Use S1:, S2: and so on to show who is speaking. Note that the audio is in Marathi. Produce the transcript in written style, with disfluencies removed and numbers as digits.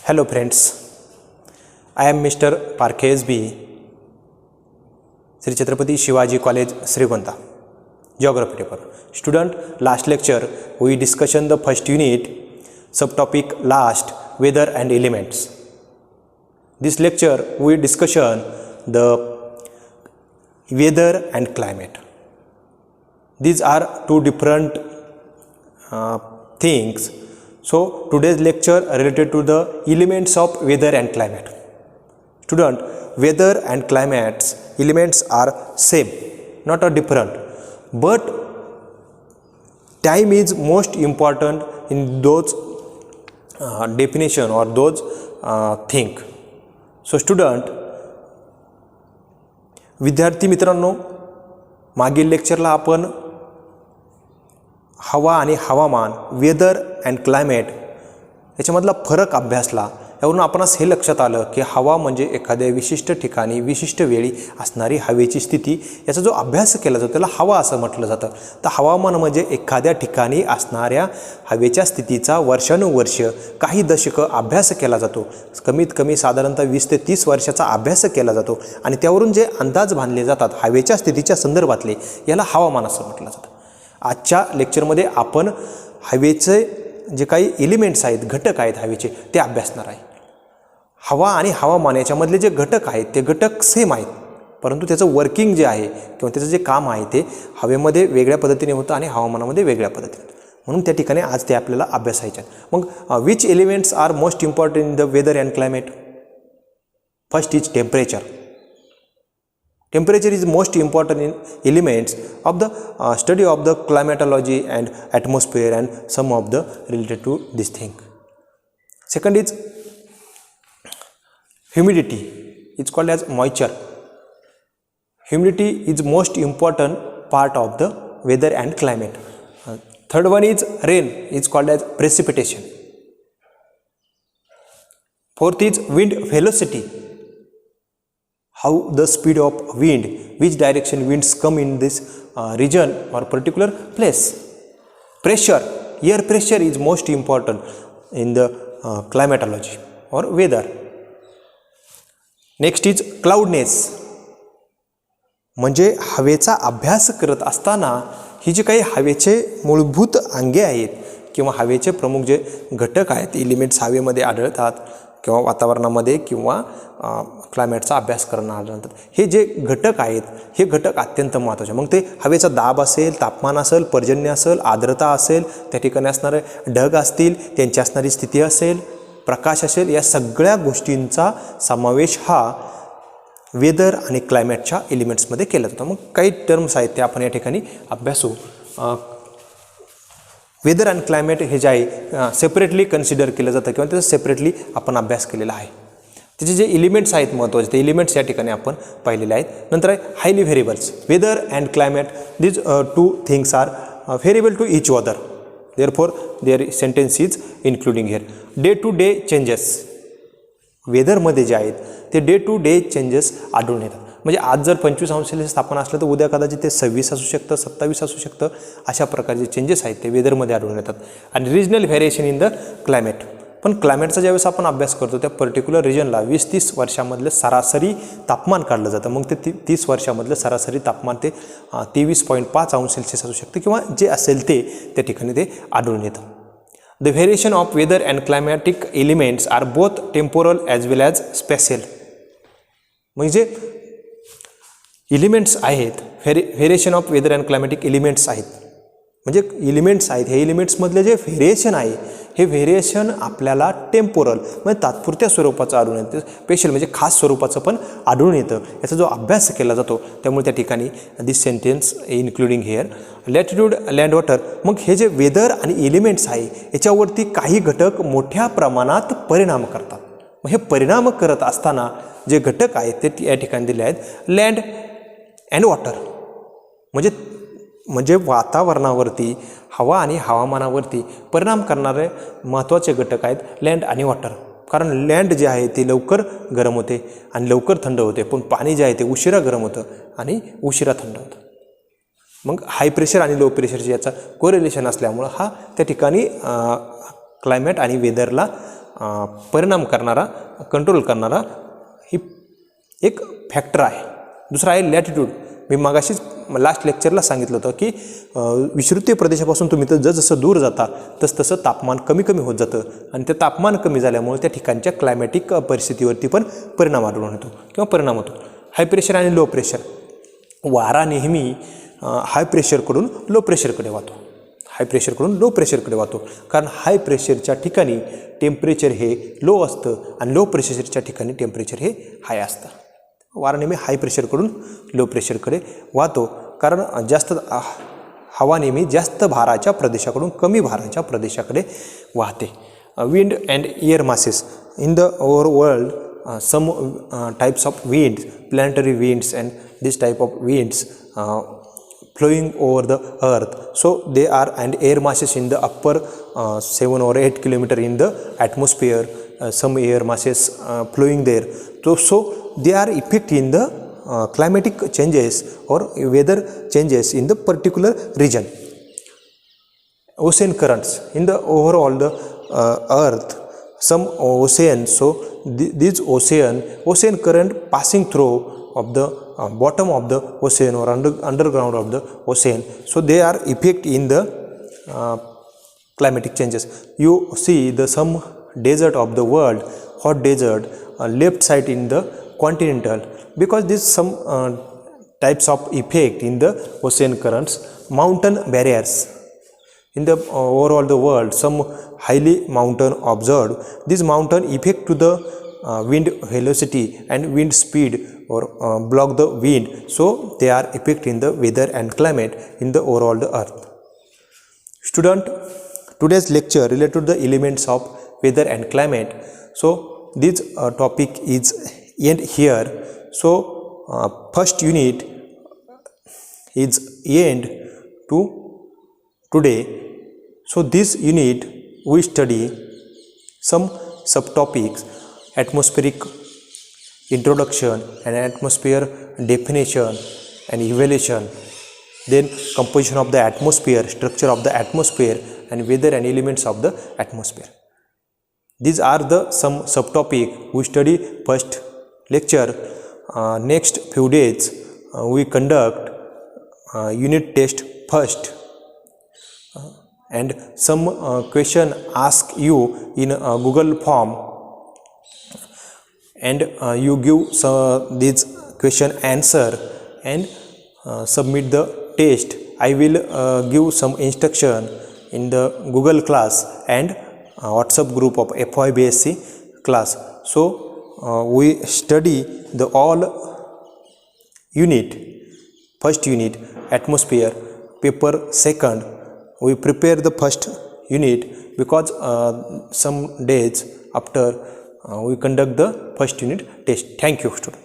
S1: Hello friends, I am Mr. Parkhes B. Sri Chhatrapati Shivaji College, Srigonda. Geography paper. Student, last lecture we discussion the first unit, subtopic last, weather and elements. This lecture we discussion the weather and climate. These are two different things. So today's lecture related to the elements of weather and climate. Student, weather and climate's elements are same, not a different, but time is most important in those definition or those thing. So student, विद्यार्थी मित्रांनो, मागील लेक्चरला आपण हवा आणि हवामान, वेदर अँड क्लायमेट याच्यामधला फरक अभ्यासला. यावरून आपणास हे लक्षात आलं की हवा म्हणजे एखाद्या विशिष्ट ठिकाणी विशिष्ट वेळी असणारी हवेची स्थिती. याचा जो अभ्यास केला जातो त्याला हवा असं म्हटलं जातं. तर हवामान म्हणजे एखाद्या ठिकाणी असणाऱ्या हवेच्या स्थितीचा वर्षानुवर्ष काही दशकं अभ्यास केला जातो. कमीत कमी साधारणतः 20 ते 30 वर्षाचा अभ्यास केला जातो आणि त्यावरून जे अंदाज बांधले जातात हवेच्या स्थितीच्या संदर्भातले, याला हवामान असं म्हटलं जातं. आजच्या लेक्चरमध्ये आपण हवेचे जे काही एलिमेंट्स आहेत, घटक आहेत हवेचे, ते अभ्यासणार आहे. हवा आणि हवामान याच्यामधले जे घटक आहेत ते घटक सेम आहेत, परंतु त्याचं वर्किंग जे आहे किंवा त्याचं जे काम आहे ते हवेमध्ये वेगळ्या पद्धतीने होतं आणि हवामानामध्ये वेगळ्या पद्धतीने. म्हणून त्या ठिकाणी आज ते आपल्याला अभ्यासायचे आहेत. मग which elements are most important in the weather and climate? First is temperature. Temperature is most important in elements of the study of the climatology and atmosphere and some of the related to this thing. Second is humidity. It's called as moisture. Humidity is most important part of the weather and climate. Third one is rain. It's called as precipitation. Fourth is wind velocity. How the speed of wind, which direction winds come in this region or particular place. Pressure, air pressure is most important in the climatology or weather. Next is cloudiness. म्हणजे हवेचा अभ्यास करत असताना ही जी काही हवेचे मूलभूत अंगे आहेत किंवा हवेचे प्रमुख जे घटक आहेत, एलिमेंट्स हवेमध्ये आढळतात किंवा वातावरणामध्ये किंवा क्लायमेटचा अभ्यास करण्यानंतर हे जे घटक आहेत हे घटक अत्यंत महत्त्वाचे. मग ते हवेचा दाब असेल, तापमान असेल, पर्जन्य असेल, आर्द्रता असेल, त्या ठिकाणी असणारे ढग असतील, त्यांची असणारी स्थिती असेल, प्रकाश असेल, या सगळ्या गोष्टींचा समावेश हा वेदर आणि क्लायमेटच्या एलिमेंट्समध्ये केला जातो. मग काही टर्म्स आहेत ते आपण या ठिकाणी अभ्यासू. वेदर अँड क्लायमेट हे जे आहे सेपरेटली कन्सिडर केलं जातं किंवा त्याचा सेपरेटली आपण अभ्यास केलेला आहे. त्याचे जे एलिमेंट्स आहेत महत्त्वाचे ते एलिमेंट्स या ठिकाणी आपण पाहिलेले आहेत. नंतर आहे highly variables. Weather and climate, this two things are variable to each other, therefore their sentence is including here. Day to day changes. वेदरमध्ये जे आहेत ते डे टू डे चेंजेस आढळून येतात. म्हणजे आज जर 25° तापमान असलं तर उद्या कदाचित ते 26 असू शकतं, 27 असू शकतं. अशा प्रकारचे चेंजेस आहेत ते वेदरमध्ये आढळून येतात. आणि regional variation in the climate. पण क्लायमेटचा ज्यावेळेस आपण अभ्यास करतो त्या पर्टिक्युलर रिजनला 20-30 वर्षामधलं सरासरी तापमान काढलं जातं. मग ते 30 वर्षामधलं सरासरी तापमान ते 23.5° असू शकतं किंवा जे असेल ते त्या ठिकाणी ते आढळून येतं. The variation of weather and climatic elements are both temporal as well as spatial. म्हणजे एलिमेंट्स आहेत, variation of weather and climatic elements आहेत, म्हणजे एलिमेंट्स आहेत. हे एलिमेंट्समधले जे व्हेरिएशन आहे हे व्हेरिएशन आपल्याला टेम्पोरल म्हणजे तात्पुरत्या स्वरूपाचं आढळून येतं, स्पेशल म्हणजे खास स्वरूपाचं पण आढळून येतं. याचा जो अभ्यास केला जातो त्यामुळे त्या ठिकाणी this sentence including here latitude land water. मग हे जे वेदर आणि एलिमेंट्स आहे याच्यावरती काही घटक मोठ्या प्रमाणात परिणाम करतात. मग हे परिणाम करत असताना जे घटक आहेत ते या ठिकाणी दिले आहेत. लँड अँड वॉटर म्हणजे वातावरणावरती, हवा आणि हवामानावरती परिणाम करणारे महत्त्वाचे घटक आहेत लँड आणि वॉटर. कारण लँड जे आहे ते लवकर गरम होते आणि लवकर थंड होते, पण पाणी जे आहे ते उशिरा गरम होतं आणि उशिरा थंड होतं. मग हाय प्रेशर आणि लो प्रेशरची याचा कोरिलेशन असल्यामुळं हा त्या ठिकाणी क्लायमेट आणि वेदरला परिणाम करणारा, कंट्रोल करणारा ही एक फॅक्टर आहे. दुसरा आहे लॅटिट्यूड. मी मागाशीच लास्ट लेक्चरला सांगितलं होतं की विषुवतीय प्रदेशापासून तुम्ही तर जसं दूर जाता तसं तापमान कमी कमी होत जातं आणि ते तापमान कमी झाल्यामुळे त्या ठिकाणच्या क्लायमॅटिक परिस्थितीवरती पण परिणाम आढळून येतो किंवा परिणाम होतो. हाय प्रेशर आणि लो प्रेशर. वारा नेहमी हाय प्रेशरकडून लो प्रेशरकडे वाहतो, हाय प्रेशरकडून लो प्रेशरकडे वाहतो, कारण हाय प्रेशरच्या ठिकाणी टेम्परेचर हे लो असतं आणि लो प्रेशरच्या ठिकाणी टेम्परेचर हे हाय असतं. वारा नेहमी हाय प्रेशरकडून लो प्रेशरकडे वाहतो, कारण जास्त हवा नेहमी जास्त भाराच्या प्रदेशाकडून कमी भाराच्या प्रदेशाकडे वाहते. Wind and air masses. In the over world some types of winds, planetary winds and this type of winds flowing over the earth, so they are, and air masses in the upper 7 or 8 kilometer in the atmosphere, some air masses flowing there, so they are effect in the climatic changes or weather changes in the particular region. Ocean currents. In the overall the earth, some oceans, so these ocean current passing through of the bottom of the ocean or underground of the ocean, so they are effect in the climatic changes. You see the some desert of the world, hot desert, left side in the continental, because this some types of effect in the ocean currents. Mountain barriers. In the overall the world, some highly mountain observed. This mountain effect to the wind velocity and wind speed or block the wind, so they are effect in the weather and climate in the overall the earth. Student, today's lecture related to the elements of weather and climate. So this topic is end here. So first unit is end to today. So this unit we study some subtopics: atmospheric introduction and atmosphere definition and evaluation, then composition of the atmosphere, structure of the atmosphere, and weather and elements of the atmosphere. These are the some subtopic we study first lecture. Next few days we conduct unit test first, and some question ask you in Google form, and you give this question answer and submit the test. I will give some instruction in the Google class and WhatsApp group of FYBSc class. So we study the all unit. First unit atmosphere, paper second. We prepare the first unit because some days after we conduct the first unit test. Thank you, student.